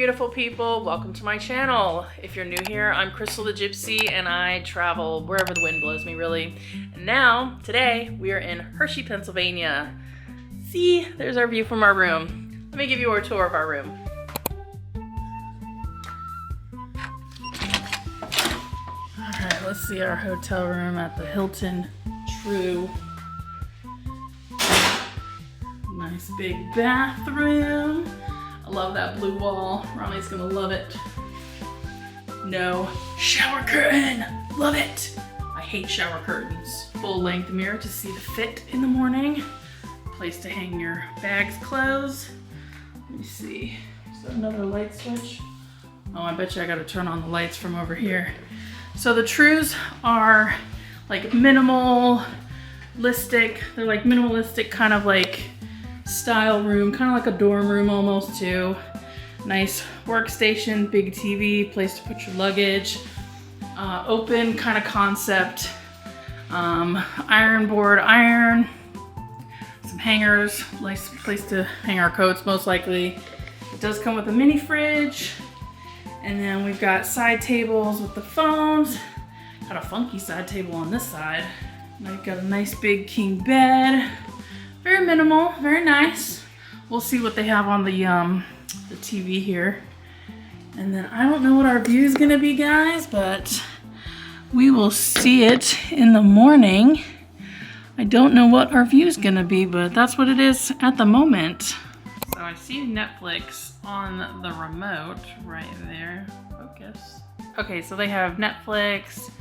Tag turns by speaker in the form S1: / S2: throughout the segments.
S1: beautiful people, welcome to my channel. If you're new here, I'm Krystal the Gypsy and I travel wherever the wind blows me, really. And now, today, we are in Hershey, Pennsylvania. See, there's our view from our room. Let me give you a tour of our room. All right, let's see our hotel room at the Hilton True. Nice big bathroom. I love that blue wall. Ronnie's gonna love it. No shower curtain. Love it. I hate shower curtains. Full length mirror to see the fit in the morning. Place to hang your bags, clothes. Let me see. Is that another light switch? Oh, I bet you I gotta turn on the lights from over here. So the Trues are like minimalistic. They're like minimalistic, kind of like style room, kind of like a dorm room almost too. Nice workstation, big TV, place to put your luggage. Open kind of concept. Iron board, some hangers, nice place to hang our coats most likely. It does come with a mini fridge. And then we've got side tables with the phones. Got a funky side table on this side. And I've got a nice big king bed. Very minimal, very nice. We'll see what they have on the TV here. And then I don't know what our view is gonna be, guys, but we will see it in the morning. I don't know what our view is gonna be, but that's what it is at the moment. So I see Netflix on the remote right there. Focus. Okay, so they have Netflix,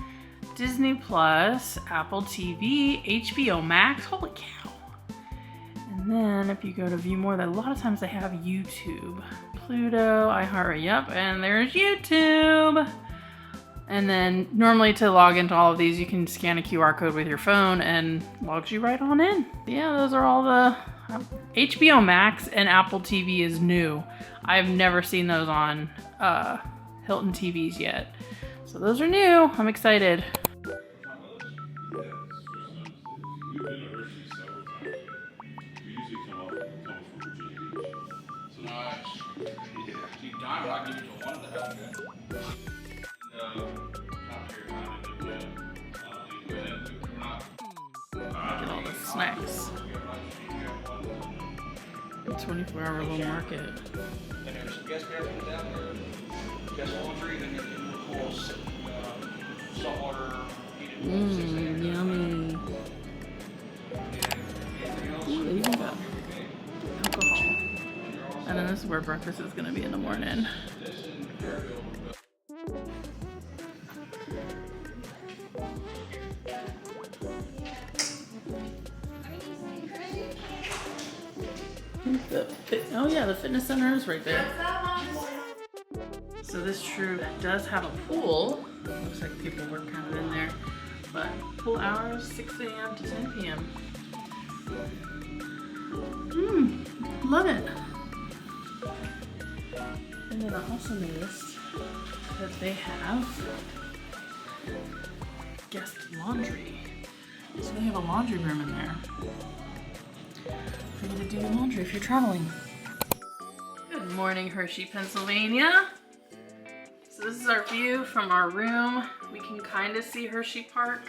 S1: Disney Plus, Apple TV, HBO Max. Holy cow. And then if you go to view more, a lot of times they have YouTube. Pluto, iHeart, yep, and there's YouTube. And then normally to log into all of these, you can scan a QR code with your phone and logs you right on in. Yeah, those are all the, HBO Max and Apple TV is new. I've never seen those on Hilton TVs yet. So those are new, I'm excited. Get all the snacks. 24-hour little market.
S2: And there's guest bathrooms down there, guest laundry, then you can pull saltwater heated
S1: Yummy. Ooh, they even got alcohol. And then this is where breakfast is gonna be in the morning. Oh yeah, the fitness center is right there. So this True does have a pool. Looks like people work kind of in there. But pool hours, 6 a.m. to 10 p.m. Love it. And then I also noticed that they have guest laundry. So they have a laundry room in there for you to do your laundry if you're traveling. Good morning, Hershey, Pennsylvania. So this is our view from our room. We can kind of see Hershey Park.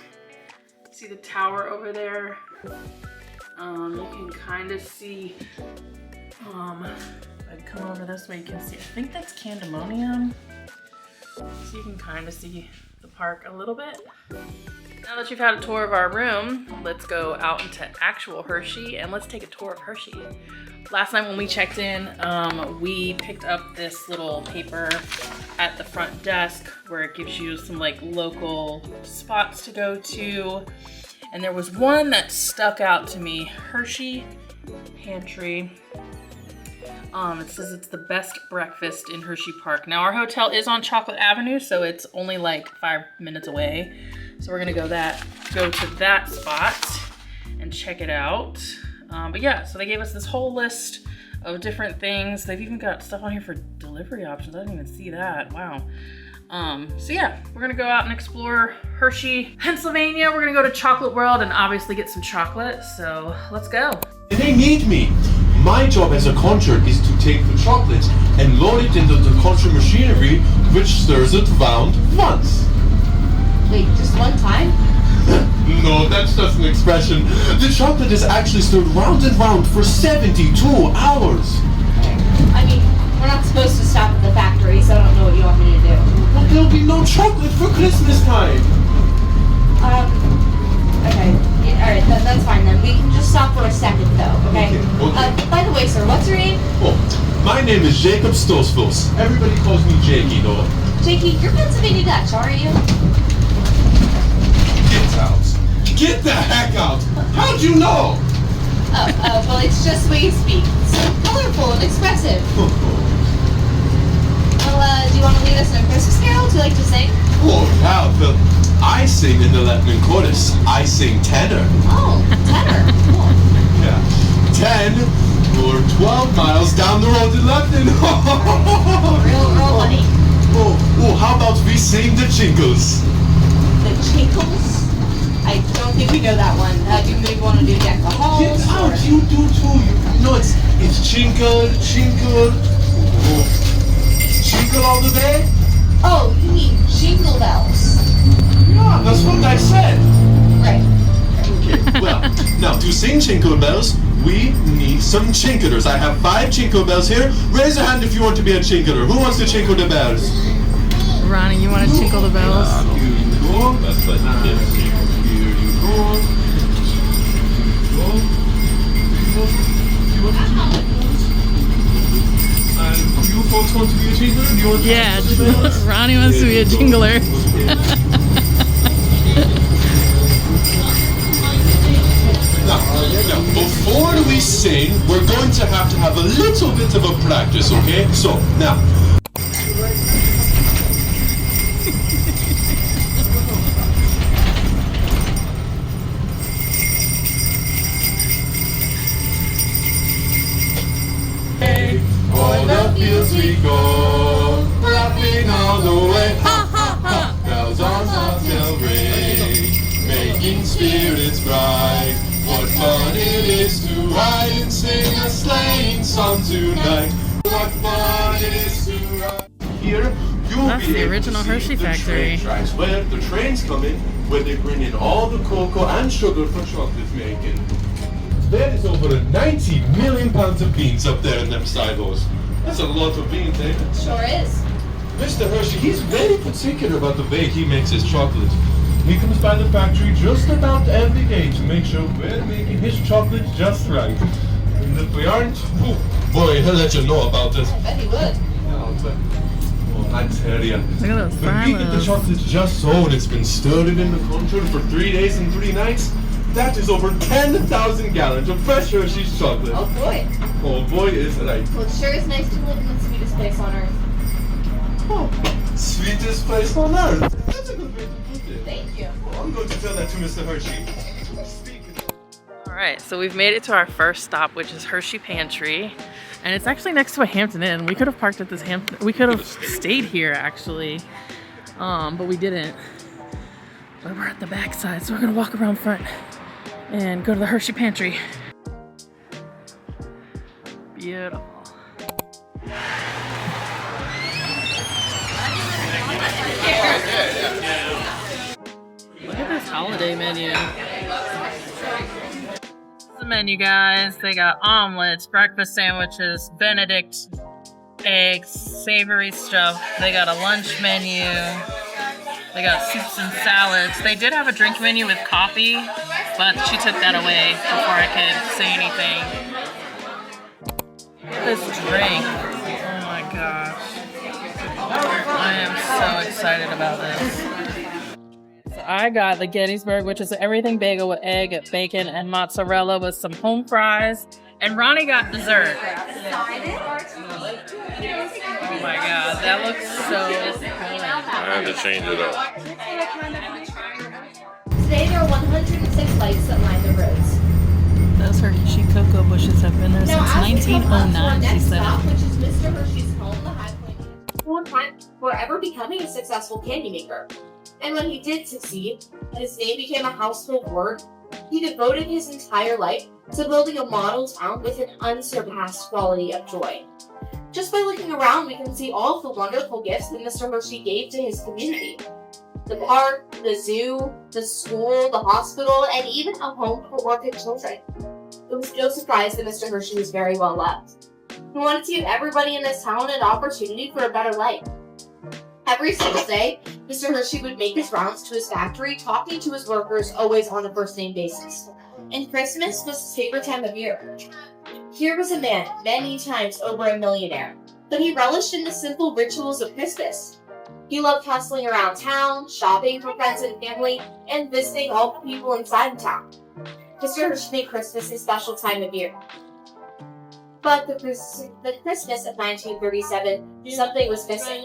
S1: See the tower over there. You can kind of see, if I come over this way, you can see, I think that's Candemonium. So you can kind of see the park a little bit. Now that you've had a tour of our room, let's go out into actual Hershey and let's take a tour of Hershey. Last night when we checked in, we picked up this little paper at the front desk where it gives you some like local spots to go to. And there was one that stuck out to me, Hershey Pantry. It says it's the best breakfast in Hershey Park. Now our hotel is on Chocolate Avenue, so it's only like 5 minutes away. So we're gonna go to that spot and check it out. But yeah, so they gave us this whole list of different things. They've even got stuff on here for delivery options. I didn't even see that, wow. So yeah, we're gonna go out and explore Hershey, Pennsylvania. We're gonna go to Chocolate World and obviously get some chocolate, so let's go.
S3: They need me. My job as a concher is to take the chocolate and load it into the concher machinery, which stirs it round once.
S4: Wait, just one time?
S3: No, that's just an expression. The chocolate is actually stirred round and round for 72 hours.
S4: I mean, we're not supposed to stop at the factory, so I don't know what you want me to do.
S3: But there'll be no chocolate for Christmas time.
S4: Okay. Yeah, alright, that's fine then. We can just stop for a second though, okay?
S3: Okay.
S4: By the way, sir, what's your name?
S3: Oh, my name is Jacob Stosfos. Everybody calls me Jakey, though.
S4: Jakey, you're Pennsylvania Dutch, aren't you?
S3: Get out. Get the heck out. How'd you know?
S4: Well, it's just the way you speak. So colorful and expressive. Well, do you want to lead us in a Christmas carol? Do you like to sing?
S3: Oh, yeah, well, I sing in the Latin chorus. I sing tenor.
S4: Oh, tenor. Cool.
S3: Yeah. 10 or 12 miles down the road in London.
S4: Real funny.
S3: Oh, how about we sing the jingles?
S4: The Chinkles? I don't think we know that one. Do you maybe want to do Deck the Halls?
S3: Get out, you do too. You know, it's chinkle, chinkle. Chinkle all the way?
S4: Oh, you mean Jingle Bells.
S3: Yeah, that's what I said.
S4: Right.
S3: Okay, well, now to sing Jingle Bells, we need some chinklers. I have 5 Jingle Bells here. Raise your hand if you want to be a chinkler. Who wants to chinkle the bells?
S1: Ronnie, you want to tinkle the bells?
S3: Here you go. That's what it is. Here you go. You want to tinkle the bells? And you folks want to be a jingler? Do you want to
S1: Yeah,
S3: tinkle the bells?
S1: Ronnie wants to be a jingler.
S3: Now, before we sing, we're going to have a little bit of a practice, okay? So, now. Hey, o'er the fields we go, laughing all the way. Ha, ha, ha! Bells on bobtail ring, making spirits bright. What fun it is to ride and sing a sleighing song tonight. What fun it is to ride. Here, you'll
S1: That's
S3: be
S1: the
S3: able
S1: original
S3: to see
S1: Hershey
S3: the
S1: factory.
S3: train tracks where the trains come in, where they bring in all the cocoa and sugar for chocolate making. There is over 90 million pounds of beans up there in them silos. That's a lot of beans, eh?
S4: Sure is.
S3: Mr. Hershey, he's very particular about the way he makes his chocolate. He comes by the factory just about every day to make sure we're making his chocolate just right. And if we aren't, oh boy, he'll let you know about it.
S4: I bet he would.
S3: Oh, I tell ya.
S1: Look at those
S3: When we get the
S1: silos.
S3: chocolate just so and it's been stirred in the concher for 3 days and 3 nights, that is over 10,000 gallons of fresh Hershey's chocolate.
S4: Oh boy.
S3: Oh boy, is it right.
S4: Well, it sure is nice to live in the sweetest place on earth.
S3: Oh, sweetest place on earth. That's a good way to put it.
S4: Thank you.
S3: Oh, I'm going to tell that to Mr. Hershey.
S1: Alright, so we've made it to our first stop, which is Hershey Pantry. And it's actually next to a Hampton Inn. We could have parked at this Hampton. We could have stayed here actually, but we didn't. But we're at the back side, so we're gonna walk around front and go to the Hershey Pantry. Beautiful. Look at this holiday menu. The menu, guys. They got omelets, breakfast sandwiches, Benedict eggs, savory stuff. They got a lunch menu. They got soups and salads. They did have a drink menu with coffee, but she took that away before I could say anything. Look at this drink. Oh my gosh. I am so excited about this. So I got the Gettysburg, which is everything bagel with egg, bacon, and mozzarella with some home fries. And Ronnie got dessert. Oh my god, that looks so good.
S5: I had to change it up.
S4: Today there are 106 lights that line the roads.
S1: Those Hershey cocoa bushes have been there
S4: Now,
S1: since
S4: as we come up to our
S1: 1909, she
S4: next
S1: said.
S4: stop, which is Mr. Hershey's home, the High Point, one time forever becoming a successful candy maker. And when he did succeed, and his name became a household word, he devoted his entire life to building a model town with an unsurpassed quality of joy. Just by looking around, we can see all of the wonderful gifts that Mr. Hershey gave to his community. The park, the zoo, the school, the hospital, and even a home for orphan children. It was no surprise that Mr. Hershey was very well loved. He wanted to give everybody in this town an opportunity for a better life. Every single day, Mr. Hershey would make his rounds to his factory, talking to his workers always on a first-name basis. And Christmas was his favorite time of year. Here was a man, many times over a millionaire, but he relished in the simple rituals of Christmas. He loved hustling around town, shopping for friends and family, and visiting all the people inside town. Mr. Hershey made Christmas a special time of year. But the Christmas of 1937, something was missing.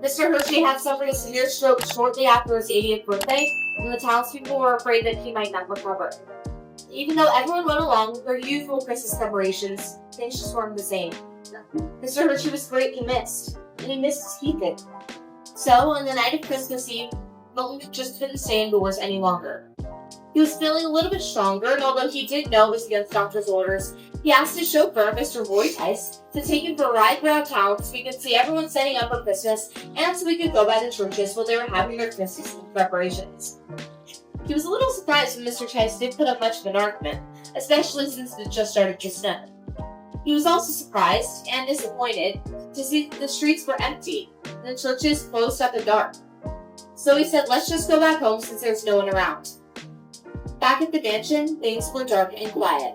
S4: Mr. Hershey had suffered a severe stroke shortly after his 80th birthday, and the townspeople were afraid that he might not recover. Even though everyone went along with their usual Christmas preparations, things just weren't the same. Mr. Hershey was greatly missed, and he missed his people. So, on the night of Christmas Eve, Milton just couldn't stay indoors any longer. He was feeling a little bit stronger, and although he did know it was against doctor's orders, he asked his chauffeur, Mr. Roy Tice, to take him for a ride around town so we could see everyone setting up for Christmas, and so we could go by the churches while they were having their Christmas preparations. He was a little surprised when Mr. Tice didn't put up much of an argument, especially since it just started to snow. He was also surprised and disappointed to see that the streets were empty and the churches closed up and dark. So he said, let's just go back home since there's no one around. Back at the mansion, things were dark and quiet.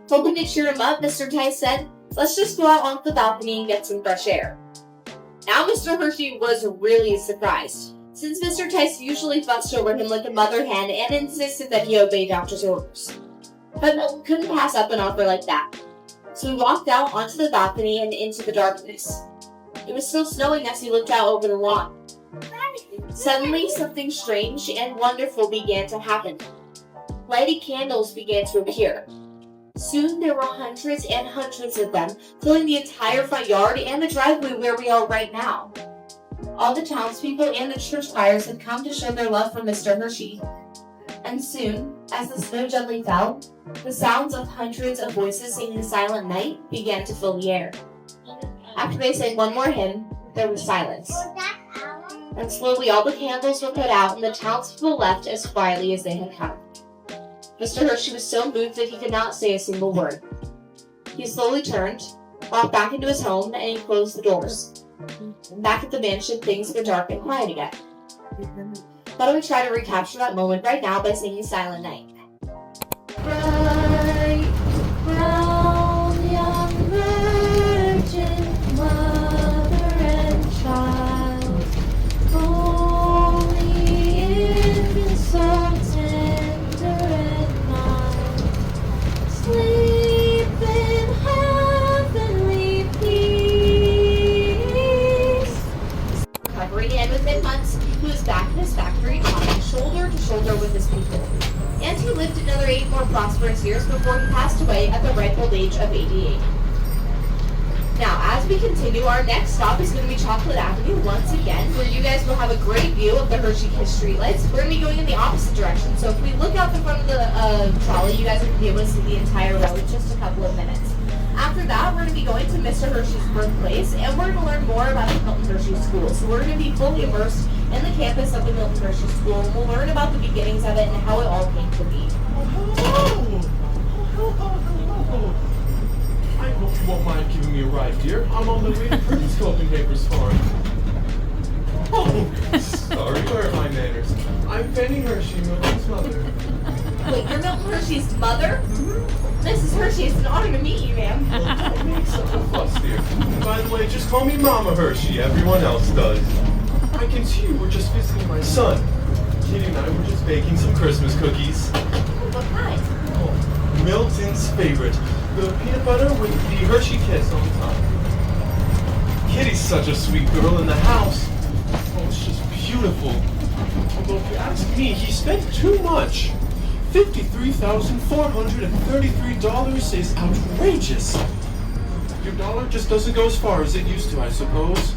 S4: Hoping to cheer him up, Mr. Tice said, let's just go out onto the balcony and get some fresh air. Now Mr. Hershey was really surprised, since Mr. Tice usually fussed over him like a mother hen and insisted that he obey doctor's orders. But Milton couldn't pass up an offer like that. So he walked out onto the balcony and into the darkness. It was still snowing as he looked out over the lawn. Suddenly, something strange and wonderful began to happen. Lighted candles began to appear. Soon there were hundreds and hundreds of them, filling the entire front yard and the driveway where we are right now. All the townspeople and the church choirs had come to show their love for Mr. Hershey. And soon, as the snow gently fell, the sounds of hundreds of voices singing Silent Night began to fill the air. After they sang one more hymn, there was silence. And slowly all the candles were put out and the townspeople left as quietly as they had come. Mr. Hershey was so moved that he could not say a single word. He slowly turned, walked back into his home, and he closed the doors. Back at the mansion, things were dark and quiet again. Thought I would try to recapture that moment right now by singing Silent Night. Bright, brown, young virgin, mother and child, holy infant, so tender and mild, sleep in heavenly peace. Recovering, and within months, he was back in his factory, talking shoulder to shoulder with his people. And he lived another 8 more prosperous years before he passed away at the ripe old age of 88. Now, as we continue, our next stop is going to be Chocolate Avenue once again, where you guys will have a great view of the Hershey Kiss streetlights. We're going to be going in the opposite direction, so if we look out the front of the trolley, you guys are going to be able to see the entire road in just a couple of minutes. After that, we're going to be going to Mr. Hershey's birthplace, and we're going to learn more about the Hilton Hershey School. So we're going to be fully immersed in the campus of the Hilton Hershey School, and we'll learn about the beginnings of it and how it all came to be.
S3: Hello. I hope you won't mind giving me a ride, dear. I'm on the way to Prince Copenhagen's farm. Oh, sorry, where are my manners? I'm Fanny Hershey, Milton's mother.
S4: Wait, you're Milton Hershey's mother? Mrs. Hershey, it's an honor to meet you, ma'am.
S3: Don't make such a fuss, dear. By the way, just call me Mama Hershey. Everyone else does. I can see you were just visiting my son. Kitty and I were just baking some Christmas cookies.
S4: What kind?
S3: Oh, Milton's favorite. The peanut butter with the Hershey Kiss on top. Kitty's such a sweet girl in the house. Oh, it's just beautiful. Although if you ask me, he spent too much. $53,433 is outrageous. Your dollar just doesn't go as far as it used to, I suppose.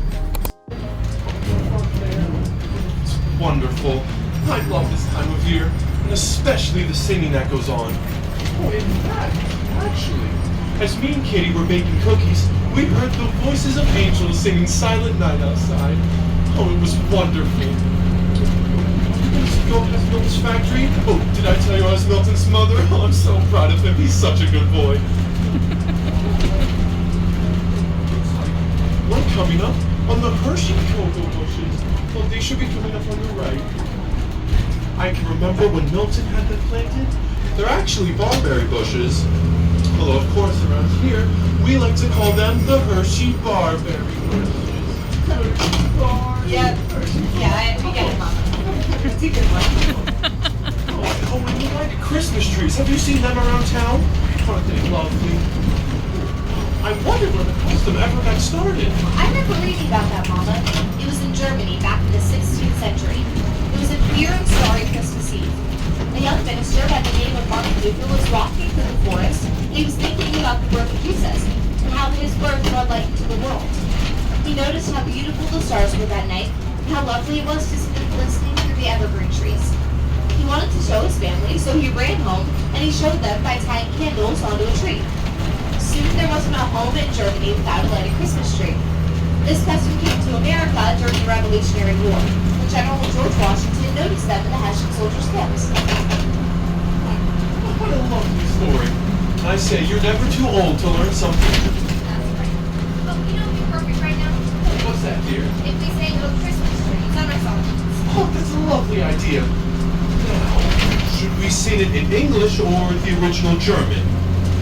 S3: It's wonderful. I love this time of year, and especially the singing that goes on. Oh, in fact, actually, as me and Kitty were baking cookies, we heard the voices of angels singing Silent Night outside. Oh, it was wonderful. Go past Milton's factory? Oh, did I tell you I was Milton's mother? Oh, I'm so proud of him. He's such a good boy. One coming up on the Hershey cocoa bushes. Well, they should be coming up on the right. I can remember when Milton had them planted. They're actually barberry bushes. Although, of course, around here, we like to call them the Hershey barberry bushes.
S4: Yeah, we get it, Mama. It's a good one.
S3: Oh, and you like Christmas trees. Have you seen them around town? Aren't they lovely? I wonder when the custom ever got started.
S4: I remember reading about that, Mama. It was in Germany back in the 16th century. It was a clear and starry Christmas Eve. A young minister by the name of Martin Luther was walking through the forest. He was thinking about the birth of Jesus and how his birth brought light into the world. He noticed how beautiful the stars were that night and how lovely it was to see them glistening through the evergreen trees. He wanted to show his family, so he ran home and he showed them by tying candles onto a tree. Soon there wasn't a home in Germany without a lighted Christmas tree. This custom came to America during the Revolutionary War, when General George Washington noticed them in the Hessian soldiers' camps.
S3: What a lovely story. I say, you're never too old to learn something.
S6: That's right. But you know what would be perfect right now?
S3: What's that, dear?
S6: If we sang little Christmas trees on our songs.
S3: Oh, that's a lovely idea. Now, should we sing it in English or the original German?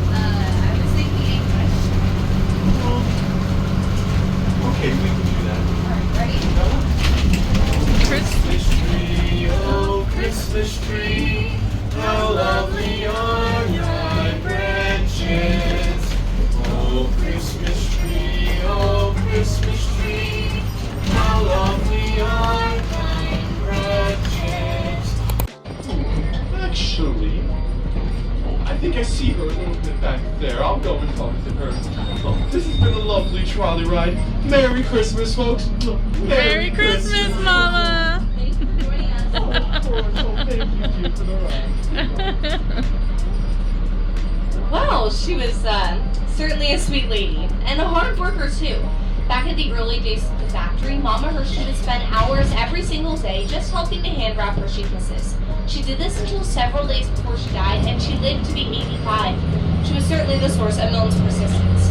S6: I was thinking English.
S3: Okay, we can do that.
S6: Alright, ready?
S3: Christmas tree, oh Christmas tree, how lovely are thy branches. Oh Christmas tree, how lovely are thy branches. Actually, I think I see her a little bit back there. I'll go and talk to her. Oh, this has been a lovely trolley ride. Merry Christmas, folks.
S1: Merry Christmas, Mama!
S6: Thanks for joining us.
S3: Oh, of course. Oh, thank you, dear, for the ride.
S4: Well, she was certainly a sweet lady, and a hard worker too. Back in the early days of the factory, Mama Hershey would spend hours every single day just helping to hand wrap Hershey Kisses. She did this until several days before she died, and she lived to be 85. She was certainly the source of Milton's persistence.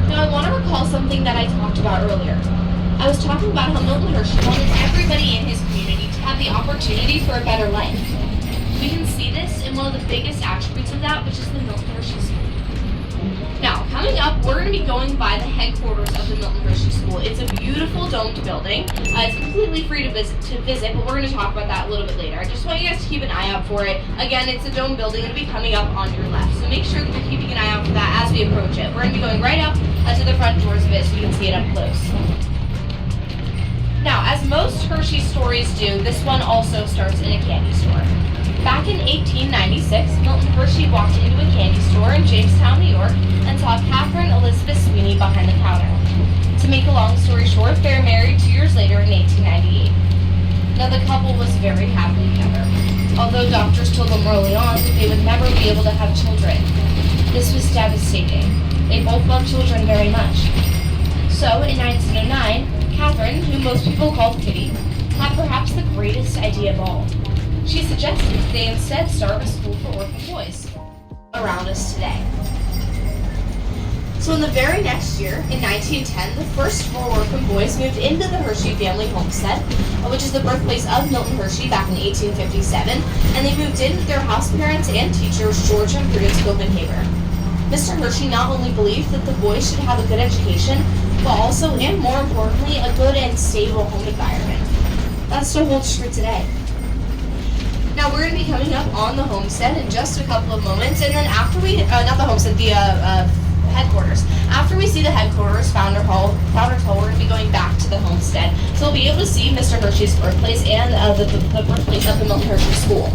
S4: Now, I want to recall something that I talked about earlier. I was talking about how Milton Hershey wanted everybody in his community to have the opportunity for a better life. We can see this in one of the biggest attributes of that, which is the Milton Hershey School. Now, coming up, we're going to be going by the headquarters of the Milton Hershey School. It's a beautiful domed building. It's completely free to visit, but we're going to talk about that a little bit later. I just want you guys to keep an eye out for it. Again, it's a domed building. It'll be coming up on your left, so make sure that you're keeping an eye out for that as we approach it. We're going to be going right up to the front doors of it so you can see it up close. Now, as most Hershey stories do, this one also starts in a candy store. Back in 1896, Milton Hershey walked into a candy store in Jamestown, New York, and saw Catherine Elizabeth Sweeney behind the counter. To make a long story short, they were married 2 years later in 1898. Now, the couple was very happy together, although doctors told them early on that they would never be able to have children. This was devastating. They both loved children very much. So, in 1909, Catherine, who most people called Kitty, had perhaps the greatest idea of all. She suggested they instead start a school for orphan boys around us today. So in the very next year, in 1910, the first 4 orphan boys moved into the Hershey family homestead, which is the birthplace of Milton Hershey back in 1857, and they moved in with their house parents and teachers, George and Prudence Copenhagen. Mr. Hershey not only believed that the boys should have a good education, but also, and more importantly, a good and stable home environment. That still holds true today. Now we're going to be coming up on the homestead in just a couple of moments, and then after we, not the homestead, the headquarters. After we see the headquarters, Founders Hall, we're going to be going back to the homestead. So we'll be able to see Mr. Hershey's birthplace and the birthplace of the Milton Hershey School.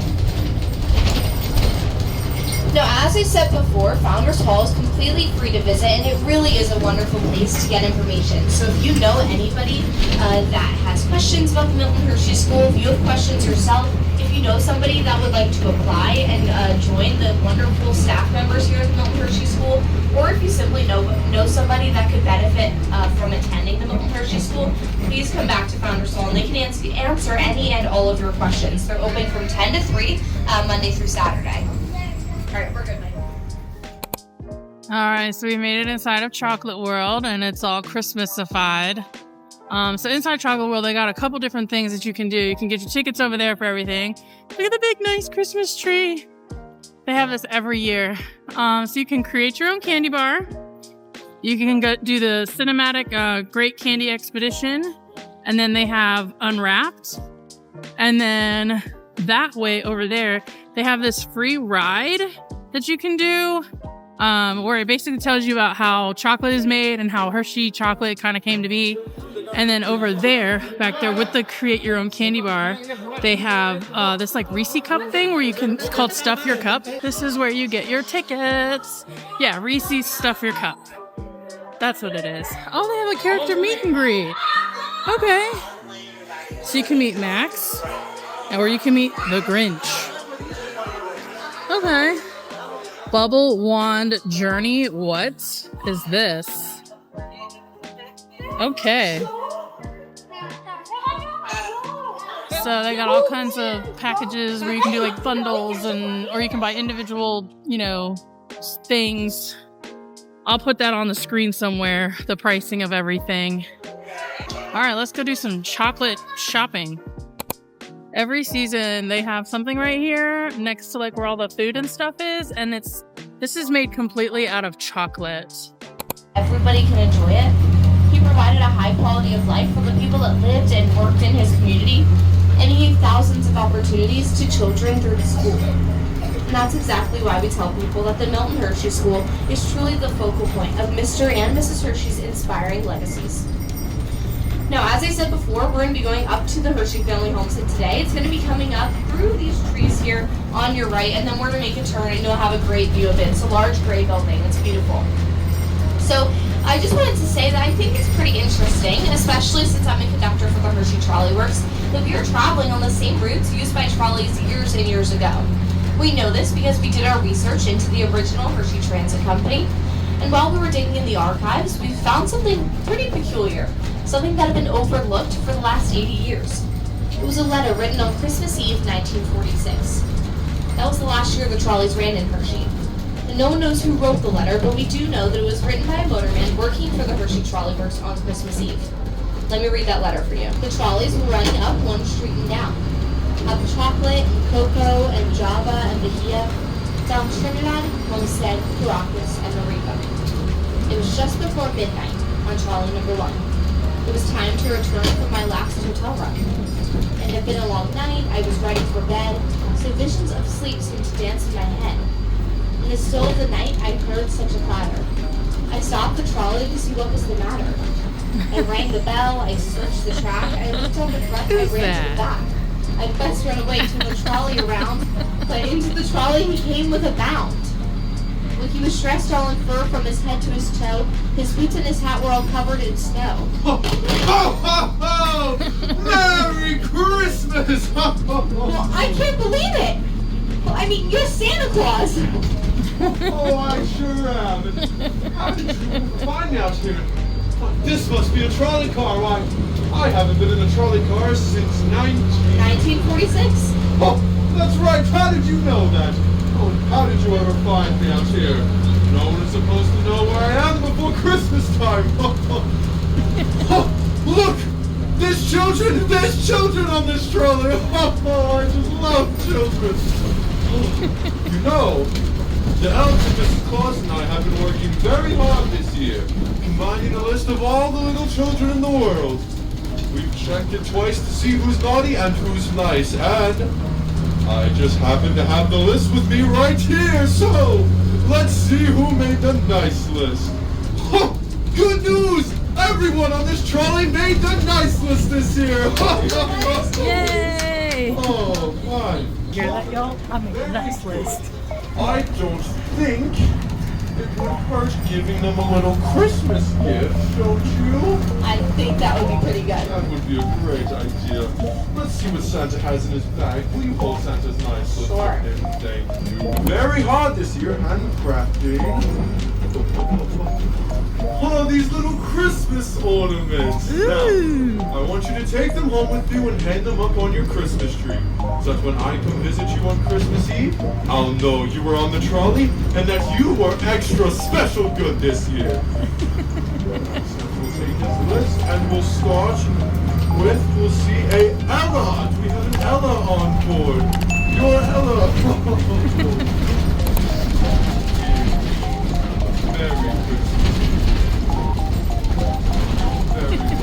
S4: Now, as I said before, Founders Hall is completely free to visit, and it really is a wonderful place to get information. So if you know anybody that has questions about the Milton Hershey School, if you have questions yourself, if you know somebody that would like to apply and join the wonderful staff members here at the Milton Hershey School, or if you simply know somebody that could benefit from attending the Milton Hershey School, please come back to Founders Hall and they can answer any and all of your questions. They're open from 10 to 3, Monday through Saturday. All right, we're good, Mike.
S1: All right, so we made it inside of Chocolate World, and it's all Christmasified. So inside Chocolate World, they got a couple different things that you can do. You can get your tickets over there for everything. Look at the big, nice Christmas tree. They have this every year. So you can create your own candy bar. You can go do the cinematic Great Candy Expedition. And then they have Unwrapped. And then that way over there, they have this free ride that you can do. Where it basically tells you about how chocolate is made and how Hershey chocolate kind of came to be. And then over there, back there with the create your own candy bar, they have this like Reese cup thing where you can, it's called Stuff Your Cup. This is where you get your tickets. Yeah, Reese's Stuff Your Cup. That's what it is. Oh, they have a character meet and greet. Okay. So you can meet Max, or you can meet the Grinch. Okay. Bubble Wand Journey. What is this? Okay. So they got all kinds of packages where you can do like bundles or you can buy individual, things. I'll put that on the screen somewhere, the pricing of everything. All right, let's go do some chocolate shopping. Every season they have something right here next to like where all the food and stuff is, and this is made completely out of chocolate.
S4: Everybody can enjoy it. He provided a high quality of life for the people that lived and worked in his community, and he gave thousands of opportunities to children through the school. And that's exactly why we tell people that the Milton Hershey School is truly the focal point of Mr. and Mrs. Hershey's inspiring legacies. Now, as I said before, we're going to be going up to the Hershey family homestead today. It's going to be coming up through these trees here on your right, and then we're going to make a turn and you'll have a great view of it. It's a large gray building. It's beautiful. So I just wanted to say that I think it's pretty interesting, especially since I'm a conductor for the Hershey Trolley Works, that we are traveling on the same routes used by trolleys years and years ago. We know this because we did our research into the original Hershey Transit Company, and while we were digging in the archives, we found something pretty peculiar, something that had been overlooked for the last 80 years. It was a letter written on Christmas Eve, 1946. That was the last year the trolleys ran in Hershey. And no one knows who wrote the letter, but we do know that it was written by a motorman working for the Hershey Trolley Works on Christmas Eve. Let me read that letter for you. The trolleys were running up one street and down. Up Chocolate and Cocoa and Java and Bahia, down Trinidad, Homestead, Caracas, and Maripa. It was just before midnight on trolley number 1. It was time to return from my last hotel run. It had been a long night, I was ready for bed, so visions of sleep seemed to dance in my head. In the still of the night, I heard such a clatter. I stopped the trolley to see what was the matter. I rang the bell, I searched the track, I looked up in front, I ran to the back. I best run away to the trolley around, but into the trolley he came with a bound. When he was dressed all in fur from his head to his toe, his boots and his hat were all covered in snow.
S3: Ho, ho, ho! Merry Christmas!
S4: Well, I can't believe it! Well, I mean, you're Santa Claus!
S3: Oh, I sure am. And how did you find me out here? This must be a trolley car. Why, I haven't been in a trolley car since
S4: 1946.
S3: Oh, that's right. How did you know that? Oh, how did you ever find me out here? No one is supposed to know where I am before Christmas time. Oh, look! There's children on this trolley. Oh, I just love children. Oh, you know, the elves and Mrs. Claus and I have been working very hard this year, combining a list of all the little children in the world. We've checked it twice to see who's naughty and who's nice, and I just happen to have the list with me right here, so let's see who made the nice list. Oh, good news! Everyone on this trolley made the nice list this year!
S1: Yay!
S3: Oh, my.
S1: Hear that, y'all? I made a nice list.
S3: I don't think it would hurt giving them a little Christmas gift, don't you?
S4: I think that would be pretty good.
S3: That would be a great idea. Let's see what Santa has in his bag. Will you hold Santa's nice little
S4: Sure.
S3: him? Thank you. Very hard this year, handcrafting. Oh, these little Christmas ornaments. Now, I want you to take them home with you and hang them up on your Christmas tree. So that when I come visit you on Christmas Eve, I'll know you were on the trolley and that you were extra special good this year. So we'll take this list and we'll start with, we'll see a Ella. We have an Ella on board. You're Ella. Merry Christmas. Very well.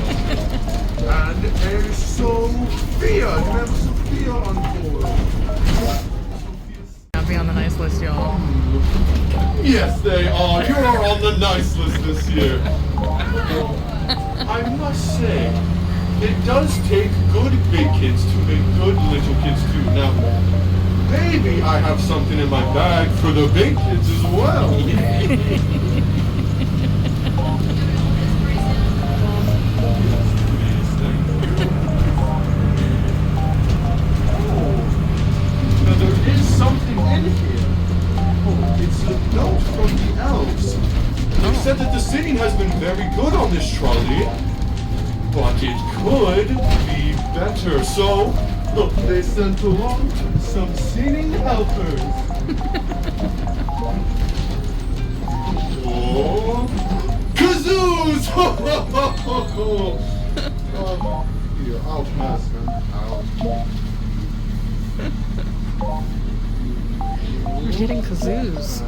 S3: And a Sophia. Do we have a Sophia on board?
S1: I'll be on the nice list, y'all.
S3: Yes, they are. You are on the nice list this year. I must say, it does take good big kids to make good little kids too. Now, maybe I have something in my bag for the big kids as well. Now there is something in here. Oh, it's a note from the elves. They said that the singing has been very good on this trolley, but it could be better. So, look, they sent along some singing helpers. Oh, kazoos! Here, I'll pass them out.
S1: We're hitting kazoos.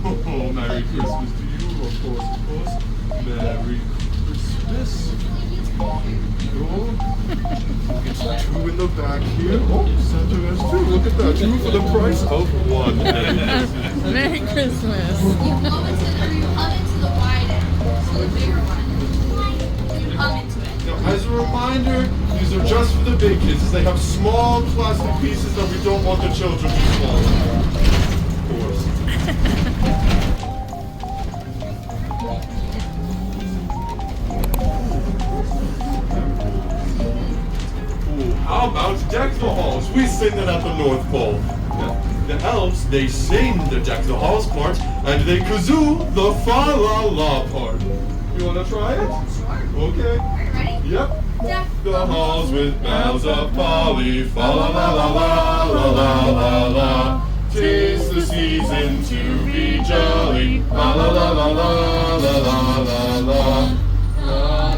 S3: Oh, Merry Christmas to you, of course. Merry Christmas. Oh, it's two in the back here. Oh, Santa has two. Look at that. Two for the price of one.
S1: Merry Christmas.
S6: You hum into the wide end, so the bigger one. You hum into it.
S3: Now, as a reminder, these are just for the big kids. They have small plastic pieces that we don't want the children to swallow. Of course. Ooh, how about Deck the Halls? We sing that at the North Pole. Now, the elves, they sing the Deck the Halls part, and they kazoo the fa-la-la part. You wanna try it?
S6: Sure.
S3: Okay.
S6: Are you ready?
S3: Yep.
S6: Deck
S3: The halls with bells of holly, fa la la la la la la la la. 'Tis the season to be jolly, la la la la la la la la la.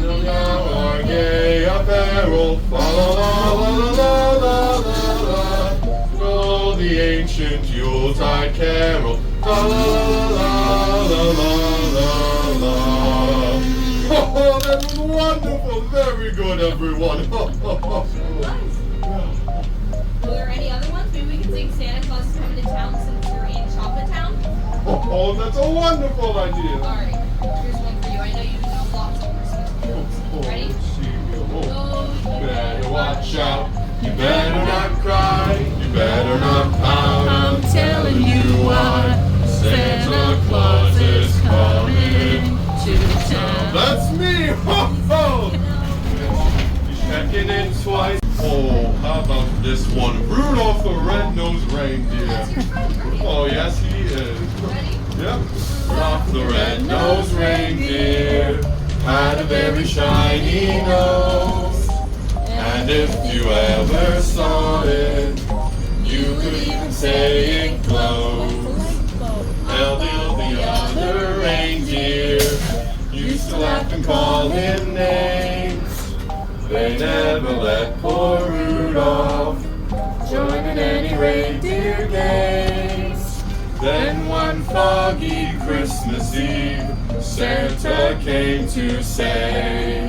S3: Don now our gay apparel, fa la la la la la la la. Go the ancient Yuletide carol, la la la la la la la. Oh, that was wonderful! Very good, everyone!
S6: Are there any other ones? Maybe we can sing Santa Claus is coming to town since we're in Chocolate Town?
S3: Oh, that's a wonderful idea!
S6: Alright, here's one for you. I know you know lots of Christmas carols. Ready?
S3: Oh,
S6: Oh,
S3: you better watch out! You better not cry! You better not pout!
S1: I'm telling you why. Santa Claus is coming to town.
S3: That's me! Ho ho! He's checking in twice. Oh, how about this one? Rudolph the Red-Nosed Reindeer.
S6: That's your friend, right?
S3: Oh, yes, he is.
S6: Ready?
S3: Yep. Rudolph the Red-Nosed Reindeer had a very shiny nose. And if you ever saw it, you could even say it glows. Now the other reindeer used to laugh and call him names. They never let poor Rudolph join in any reindeer games. Then one foggy Christmas Eve, Santa came to say,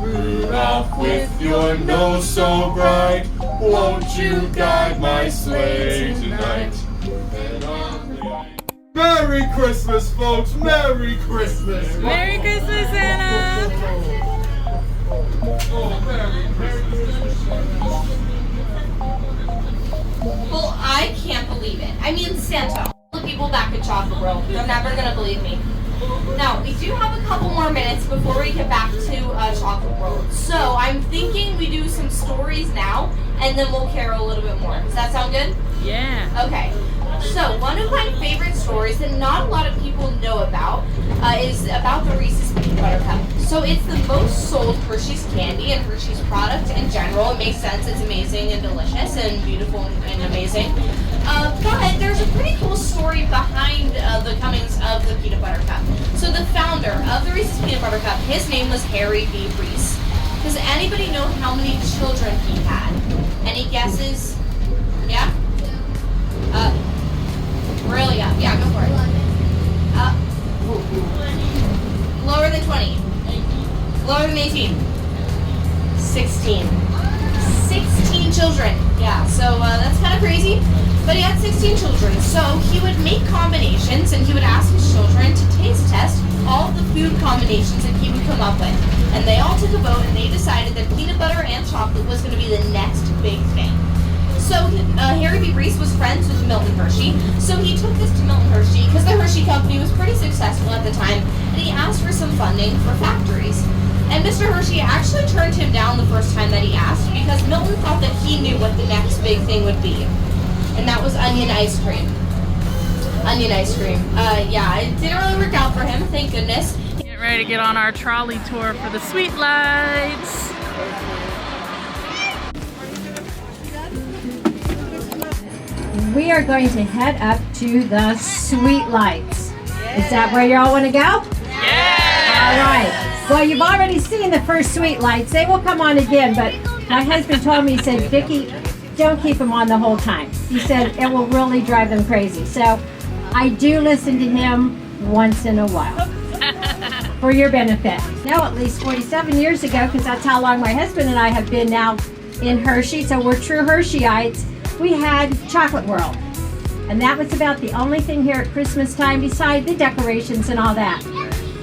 S3: Rudolph, with your nose so bright, won't you guide my sleigh tonight? And on the ice. Merry Christmas, folks! Merry Christmas!
S1: Merry Christmas, Santa!
S3: Oh, Merry Christmas!
S6: Well, I can't believe it. I mean, Santa, all the people back at
S4: Chocolate World. They're never gonna believe me. Now, we do have a couple more minutes before we get back to Chocolate World. So I'm thinking we do some stories now, and then we'll carol a little bit more. Does that sound good?
S1: Yeah.
S4: Okay. So one of my favorite stories that not a lot of people know about is about the Reese's Peanut Butter Cup. So it's the most sold Hershey's candy and Hershey's product in general. It makes sense. It's amazing and delicious and beautiful and amazing. But there's a pretty cool story behind the comings of the Peanut Butter Cup. So the founder of the Reese's Peanut Butter Cup, his name was Harry B. Reese. Does anybody know how many children he had? Any guesses? Yeah? Really? Yeah, go for it. Lower than 20. Lower than 18. 16. 16 children. Yeah, so that's kind of crazy. But he had 16 children, so he would make combinations and he would ask his children to taste test all of the food combinations that he would come up with. And they all took a vote and they decided that peanut butter and chocolate was going to be the next big thing. So Harry B. Reese was friends with Milton Hershey, so he took this to Milton Hershey because the Hershey Company was pretty successful at the time, and he asked for some funding for factories. And Mr. Hershey actually turned him down the first time that he asked because Milton thought that he knew what the next big thing would be. And that was onion ice cream. Onion ice cream. Yeah, it didn't really work out for him, thank goodness.
S1: Get ready to get on our trolley tour for the Sweet Lights.
S7: We are going to head up to the Sweet Lights. Is that where y'all want to go?
S1: Yeah!
S7: All right. Well, you've already seen the first Sweet Lights. They will come on again, but my husband told me, he said, Vicki, don't keep them on the whole time. He said it will really drive them crazy. So I do listen to him once in a while for your benefit. Now, at least 47 years ago, because that's how long my husband and I have been now in Hershey, so we're true Hersheyeites. We had Chocolate World, and that was about the only thing here at Christmas time beside the decorations and all that.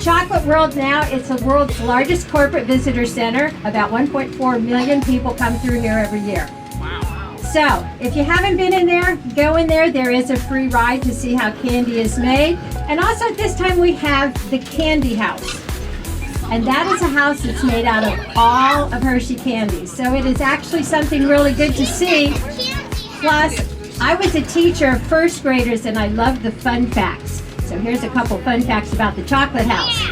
S7: Chocolate World now, it's the world's largest corporate visitor center. About 1.4 million people come through here every year.
S1: Wow.
S7: So, if you haven't been in there, go in there. There is a free ride to see how candy is made. And also at this time we have the Candy House. And that is a house that's made out of all of Hershey candies. So it is actually something really good to see. Plus, I was a teacher of first graders and I love the fun facts. So here's a couple fun facts about the chocolate house.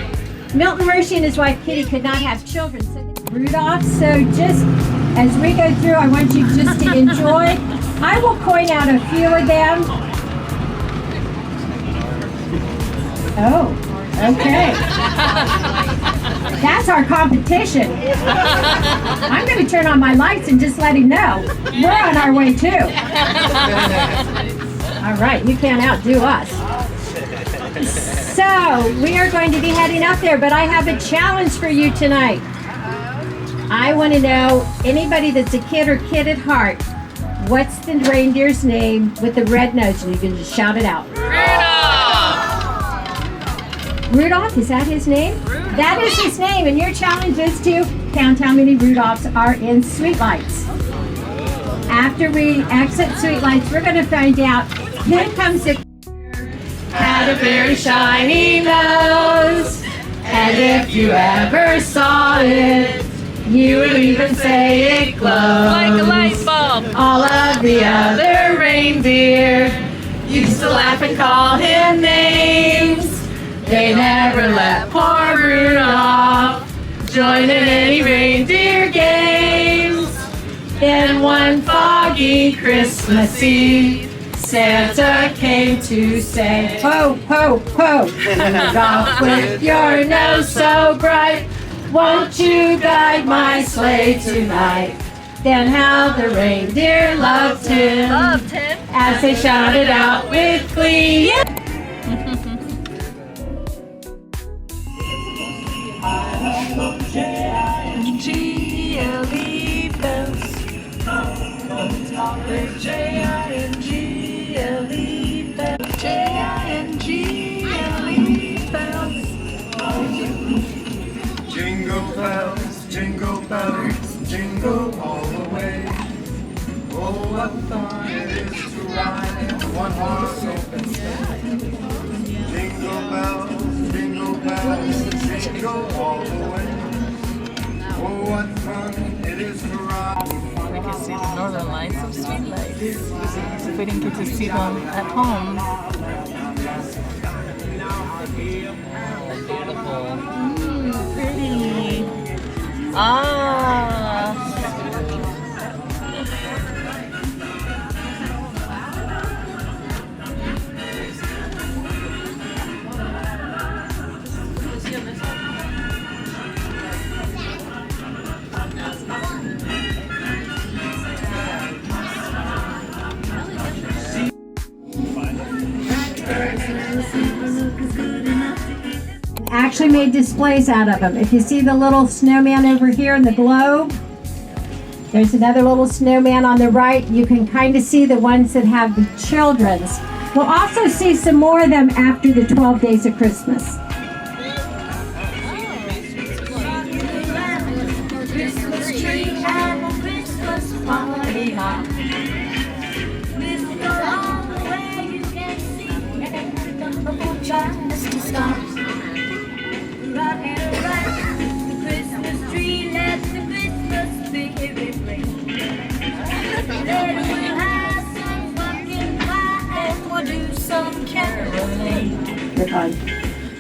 S7: Milton Hershey and his wife Kitty could not have children, so Rudolph. So just as we go through, I want you just to enjoy. I will point out a few of them. Oh, okay. That's our competition. I'm going to turn on my lights and just let him know. We're on our way too. All right, you can't outdo us. So, we are going to be heading up there, but I have a challenge for you tonight. I want to know, anybody that's a kid or kid at heart, what's the reindeer's name with the red nose? And you can just shout it out. Rudolph, is that his name? Rudolph. That is his name, and your challenge is to count how many Rudolphs are in Sweet Lights. After we exit Sweet Lights, we're going to find out who comes to had a very shiny nose, and if you ever saw it, you would even say it glows.
S1: Like a light bulb.
S7: All of the other reindeer used to laugh and call him names. They never let poor Rudolph join in any reindeer games. Then one foggy Christmas Eve, Santa came to say, ho, ho, ho, Rudolph, with your nose so bright, won't you guide my sleigh tonight? Then how the reindeer loved him as they shouted out with glee.
S8: J-I-N-G-L-E bells. J-I-N-G-L-E bells. J-I-N-G-L-E bells.
S3: Jingle bells, jingle all the way. Oh, what fun it is to ride in one horse open sleigh. Jingle bells, jingle all the way. Oh, what fun it is to ride.
S1: We can see the northern lights of Sweet Lights. If we didn't get to see them at home. Pretty. Ah.
S7: Actually made displays out of them. If you see the little snowman over here in the globe, there's another little snowman on the right. You can kind of see the ones that have the children's. We'll also see some more of them after the 12 days of Christmas.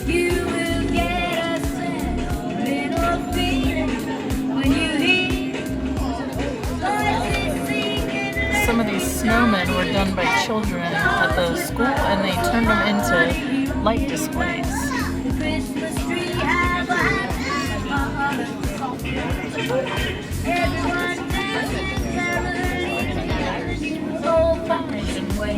S6: You will get a little feeling when you hear voices singing.
S1: Some of these snowmen were done by children at the school and they turned them into light displays.
S6: The Christmas tree has a everyone dances merrily, old-fashioned way.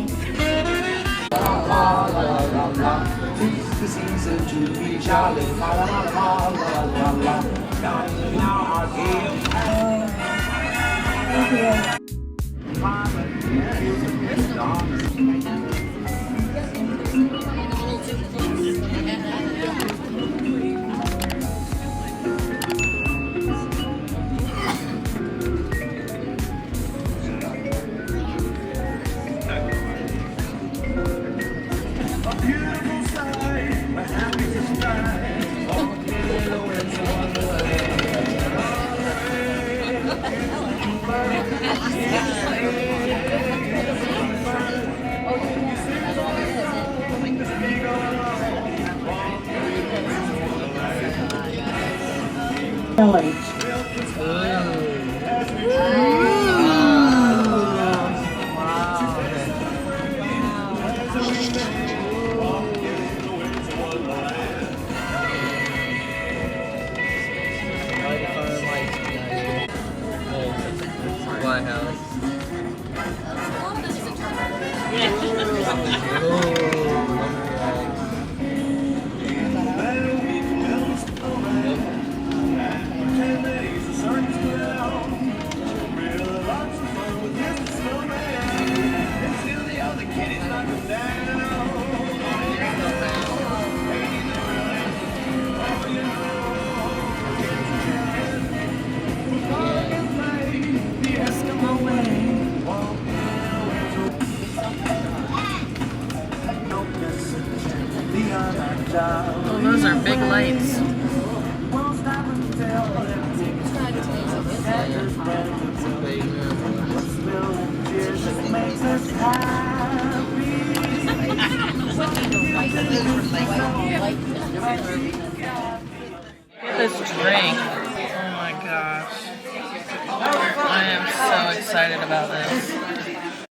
S3: Tis the season to be jolly, la la la la la la la. Now our game.
S7: Village.
S9: White House.
S1: Oh, those are big lights. Look at this drink. Oh my gosh. I am so excited about this.